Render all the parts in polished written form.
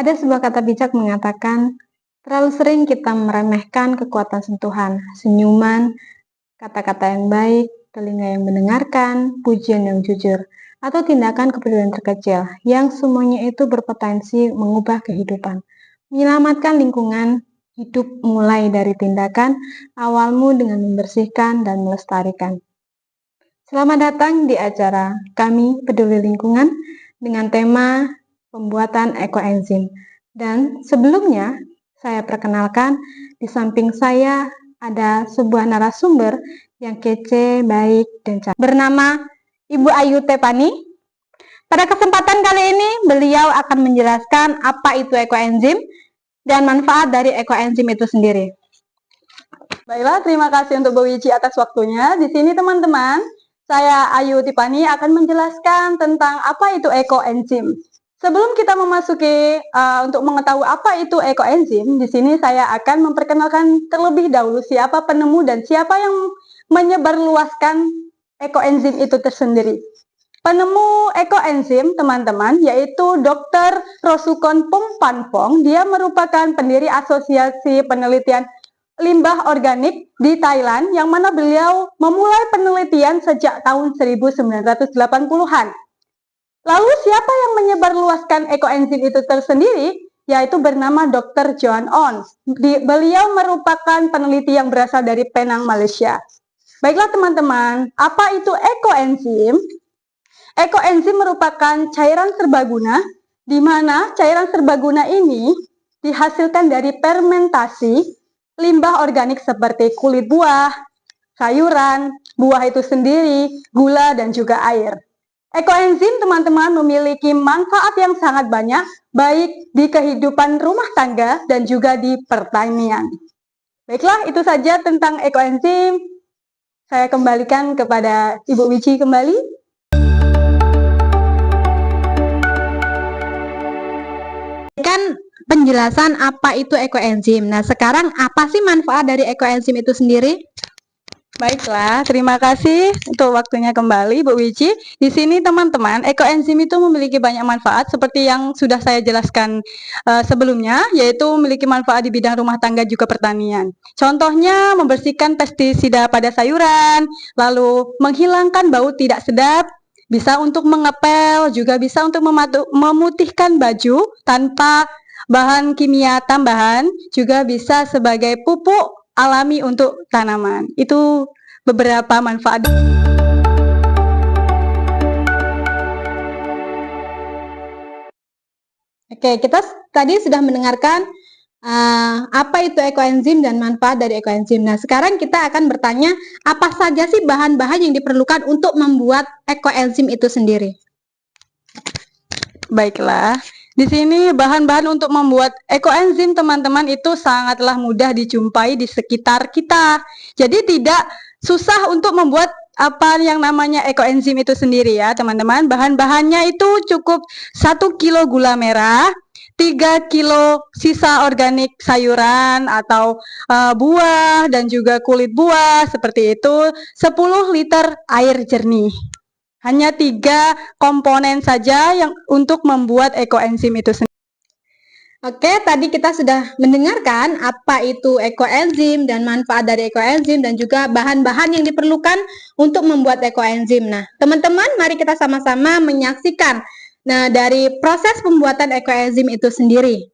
Ada sebuah kata bijak mengatakan, terlalu sering kita meremehkan kekuatan sentuhan, senyuman, kata-kata yang baik, telinga yang mendengarkan, pujian yang jujur, atau tindakan kepedulian terkecil, yang semuanya itu berpotensi mengubah kehidupan, menyelamatkan lingkungan hidup mulai dari tindakan awalmu dengan membersihkan dan melestarikan. Selamat datang di acara kami Peduli Lingkungan dengan tema pembuatan ekoenzim. Dan sebelumnya saya perkenalkan, di samping saya ada sebuah narasumber yang kece, baik, dan cantik. Bernama Ibu Ayu Tepani. Pada kesempatan kali ini, beliau akan menjelaskan apa itu ekoenzim dan manfaat dari ekoenzim itu sendiri. Baiklah, terima kasih untuk Bu Wiji atas waktunya. Di sini teman-teman, saya Ayu Tipani akan menjelaskan tentang apa itu ekoenzim. Sebelum kita memasuki untuk mengetahui apa itu ekoenzim, di sini saya akan memperkenalkan terlebih dahulu siapa penemu dan siapa yang menyebarluaskan ekoenzim itu tersendiri. Penemu ekoenzim, teman-teman, yaitu Dr. Rosukon Pongpanpong. Dia merupakan pendiri Asosiasi Penelitian Limbah Organik di Thailand, yang mana beliau memulai penelitian sejak tahun 1980-an. Lalu siapa yang menyebarluaskan ekoenzim itu tersendiri? Yaitu bernama Dr. John Ons. Beliau merupakan peneliti yang berasal dari Penang, Malaysia. Baiklah teman-teman, apa itu ekoenzim? Ekoenzim merupakan cairan serbaguna, di mana cairan serbaguna ini dihasilkan dari fermentasi limbah organik seperti kulit buah, sayuran, buah itu sendiri, gula, dan juga air. Ekoenzim, teman-teman, memiliki manfaat yang sangat banyak, baik di kehidupan rumah tangga dan juga di pertanian. Baiklah, itu saja tentang ekoenzim. Saya kembalikan kepada Ibu Wiji kembali. Kan penjelasan apa itu ekoenzim. Nah, sekarang apa sih manfaat dari ekoenzim itu sendiri? Baiklah, terima kasih untuk waktunya kembali Bu Wiji. Di sini teman-teman, ekoenzim itu memiliki banyak manfaat seperti yang sudah saya jelaskan sebelumnya, yaitu memiliki manfaat di bidang rumah tangga juga pertanian. Contohnya membersihkan pestisida pada sayuran, lalu menghilangkan bau tidak sedap, bisa untuk mengepel, juga bisa untuk memutihkan baju tanpa bahan kimia tambahan, juga bisa sebagai pupuk alami untuk tanaman. Itu beberapa manfaat. Oke, kita tadi sudah mendengarkan apa itu ekoenzim dan manfaat dari ekoenzim. Nah, sekarang kita akan bertanya, apa saja sih bahan-bahan yang diperlukan untuk membuat ekoenzim itu sendiri? Baiklah, di sini bahan-bahan untuk membuat ekoenzim, teman-teman, itu sangatlah mudah dijumpai di sekitar kita. Jadi tidak susah untuk membuat apa yang namanya ekoenzim itu sendiri ya, teman-teman. Bahan-bahannya itu cukup 1 kilo gula merah, 3 kilo sisa organik sayuran atau buah dan juga kulit buah seperti itu, 10 liter air jernih. Hanya 3 komponen saja yang untuk membuat ekoenzim itu sendiri. Oke, tadi kita sudah mendengarkan apa itu ekoenzim dan manfaat dari ekoenzim dan juga bahan-bahan yang diperlukan untuk membuat ekoenzim. Nah, teman-teman, mari kita sama-sama menyaksikan dari proses pembuatan ekoenzim itu sendiri.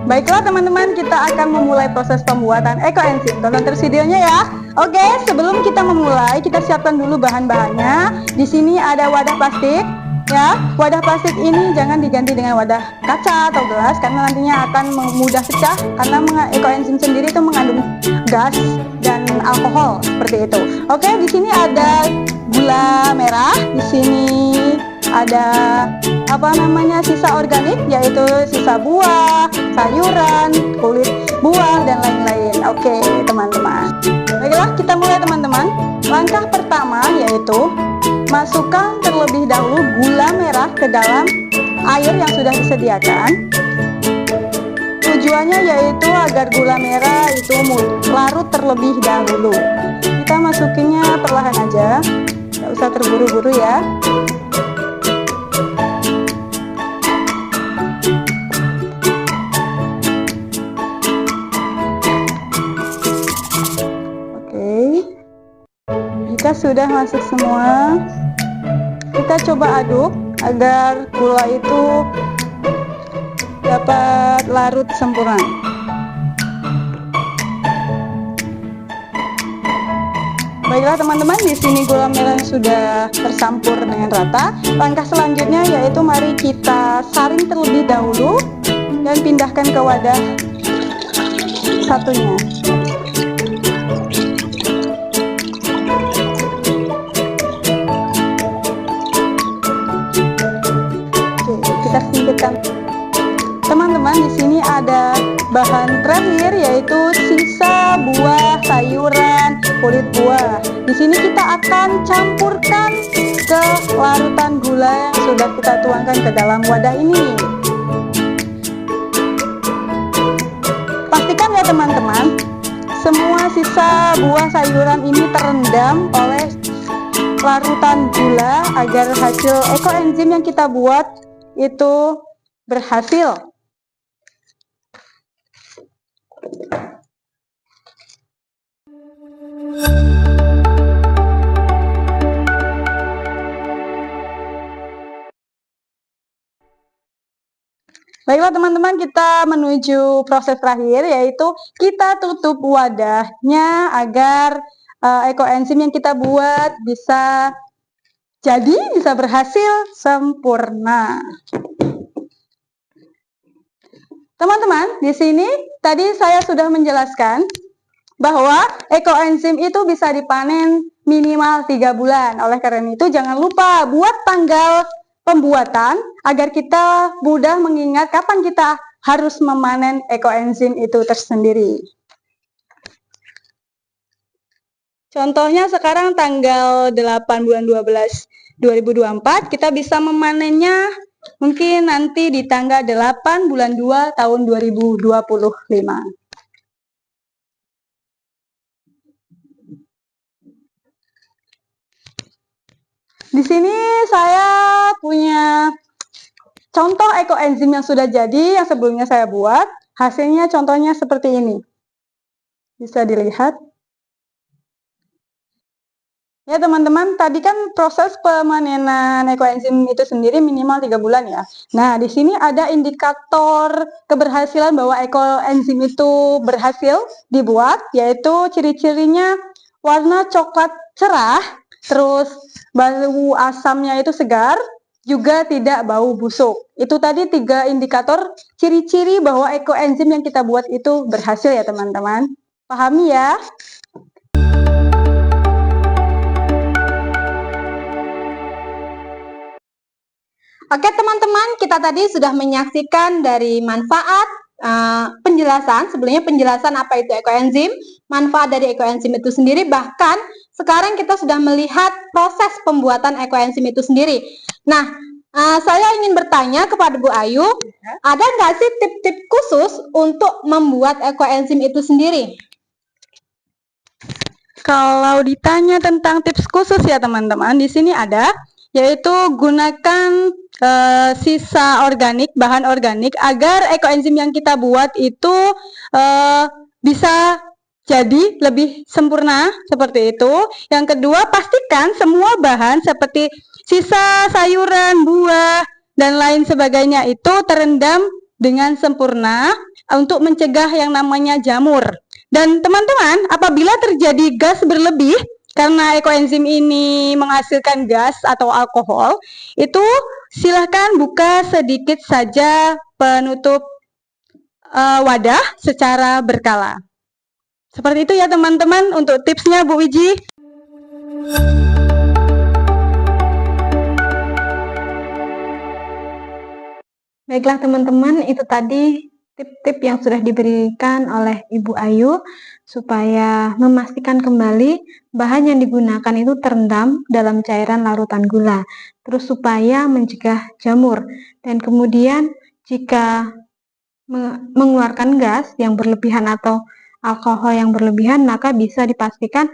Baiklah teman-teman, kita akan memulai proses pembuatan ekoenzim. Tonton terus videonya ya. Oke, sebelum kita memulai, kita siapkan dulu bahan-bahannya. Di sini ada wadah plastik, ya. Wadah plastik ini jangan diganti dengan wadah kaca atau gelas karena nantinya akan mudah pecah karena ekoenzim sendiri itu mengandung gas dan alkohol seperti itu. Oke, di sini ada gula merah, di sini ada sisa organik, yaitu sisa buah, sayuran, kulit buah, dan lain-lain. Oke teman-teman, baiklah kita mulai teman-teman. Langkah pertama yaitu masukkan terlebih dahulu gula merah ke dalam air yang sudah disediakan. Tujuannya yaitu agar gula merah itu larut terlebih dahulu. Kita masukinnya perlahan aja. Nggak usah terburu-buru ya. Jika sudah masuk semua, kita coba aduk agar gula itu dapat larut sempurna. Baiklah teman-teman, di sini gula merah sudah tercampur dengan rata. Langkah selanjutnya yaitu mari kita saring terlebih dahulu dan pindahkan ke wadah satunya. Teman-teman, di sini ada bahan terakhir yaitu sisa buah, sayuran, kulit buah. Di sini kita akan campurkan ke larutan gula yang sudah kita tuangkan ke dalam wadah ini. Pastikan ya teman-teman, semua sisa buah sayuran ini terendam oleh larutan gula agar hasil ekoenzim yang kita buat itu berhasil. Baiklah teman-teman, kita menuju proses terakhir yaitu kita tutup wadahnya agar ekoenzim yang kita buat bisa berhasil sempurna. Teman-teman, di sini tadi saya sudah menjelaskan bahwa ekoenzim itu bisa dipanen minimal 3 bulan. Oleh karena itu, jangan lupa buat tanggal pembuatan agar kita mudah mengingat kapan kita harus memanen ekoenzim itu tersendiri. Contohnya sekarang tanggal 8 bulan 12 2024, kita bisa memanennya mungkin nanti di tanggal 8 bulan 2 tahun 2025. Di sini saya punya contoh ekoenzim yang sudah jadi, yang sebelumnya saya buat. Hasilnya contohnya seperti ini. Bisa dilihat. Ya teman-teman, tadi kan proses pemanenan ekoenzim itu sendiri minimal 3 bulan ya. Nah, di sini ada indikator keberhasilan bahwa ekoenzim itu berhasil dibuat, yaitu ciri-cirinya warna coklat cerah, terus bau asamnya itu segar, juga tidak bau busuk. Itu tadi 3 indikator ciri-ciri bahwa ekoenzim yang kita buat itu berhasil ya teman-teman. Pahami ya? Oke teman-teman, kita tadi sudah menyaksikan dari manfaat penjelasan, sebelumnya penjelasan apa itu ekoenzim, manfaat dari ekoenzim itu sendiri, bahkan sekarang kita sudah melihat proses pembuatan ekoenzim itu sendiri. Nah, saya ingin bertanya kepada Bu Ayu, ada nggak sih tip-tip khusus untuk membuat ekoenzim itu sendiri? Kalau ditanya tentang tips khusus ya teman-teman, di sini ada, yaitu gunakan sisa organik, bahan organik agar ekoenzim yang kita buat itu bisa jadi lebih sempurna seperti itu. Yang kedua, pastikan semua bahan seperti sisa sayuran, buah, dan lain sebagainya itu terendam dengan sempurna untuk mencegah yang namanya jamur. Dan teman-teman, apabila terjadi gas berlebih karena ekoenzim ini menghasilkan gas atau alkohol, itu silahkan buka sedikit saja penutup wadah secara berkala. Seperti itu ya teman-teman untuk tipsnya Bu Wiji. Baiklah teman-teman, itu tadi tip-tip yang sudah diberikan oleh Ibu Ayu supaya memastikan kembali bahan yang digunakan itu terendam dalam cairan larutan gula, terus supaya mencegah jamur, dan kemudian jika mengeluarkan gas yang berlebihan atau alkohol yang berlebihan, maka bisa dipastikan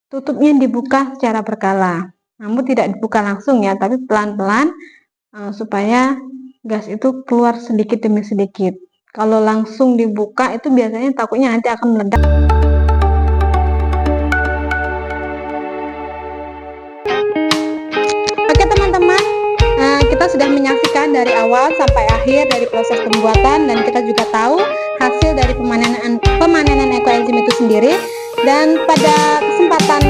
tutupnya dibuka secara berkala. namun tidak dibuka langsung ya, tapi pelan-pelan supaya gas itu keluar sedikit demi sedikit. Kalau langsung dibuka itu biasanya takutnya nanti akan meledak. Oke teman-teman, kita sudah menyaksikan dari awal sampai akhir dari proses pembuatan, dan kita juga tahu hasil dari pemanenan ekoenzim itu sendiri. Dan pada kesempatan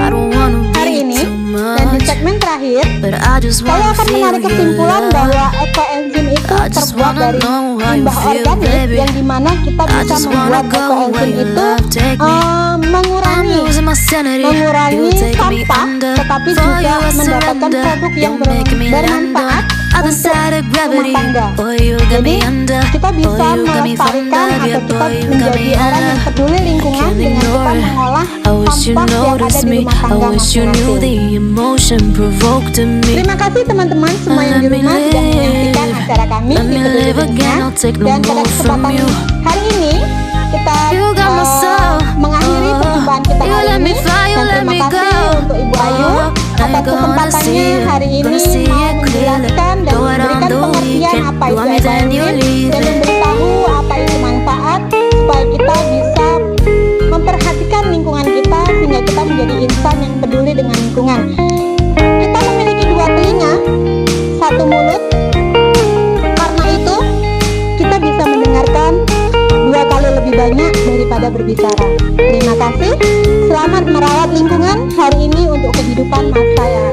hari ini dan di segmen terakhir, saya akan menarik kesimpulan bahwa ekoenzim itu terbuat dari limbah organik, yang dimana kita bisa membuat ekoenzim itu mengurangi sampah, tetapi juga mendapatkan produk yang bermanfaat untuk rumah tangga. Jadi kita bisa melestarikan atau kita menjadi orang yang peduli lingkungan dengan kita mengolah sampah yang ada di rumah tangga masing-masing. Terima kasih teman-teman semua yang di rumah sudah menyaksikan acara kami di Peduli Lingkungan. Dan pada kesempatan hari ini kita mengakhiri perjumpaan kita hari ini. Dan terima kasih untuk Ibu Ayu atas kesempatannya hari ini mau menjelaskan dan memberikan pengertian apa itu ekoenzim dan memberitahu apa itu manfaat, supaya kita bisa memperhatikan lingkungan kita sehingga kita menjadi insan yang peduli dengan lingkungan. Kita memiliki dua telinga, satu mulut, karena itu kita bisa mendengarkan 2 kali lebih banyak daripada berbicara. Terima kasih. Selamat merawat lingkungan hari ini untuk kehidupan masa yang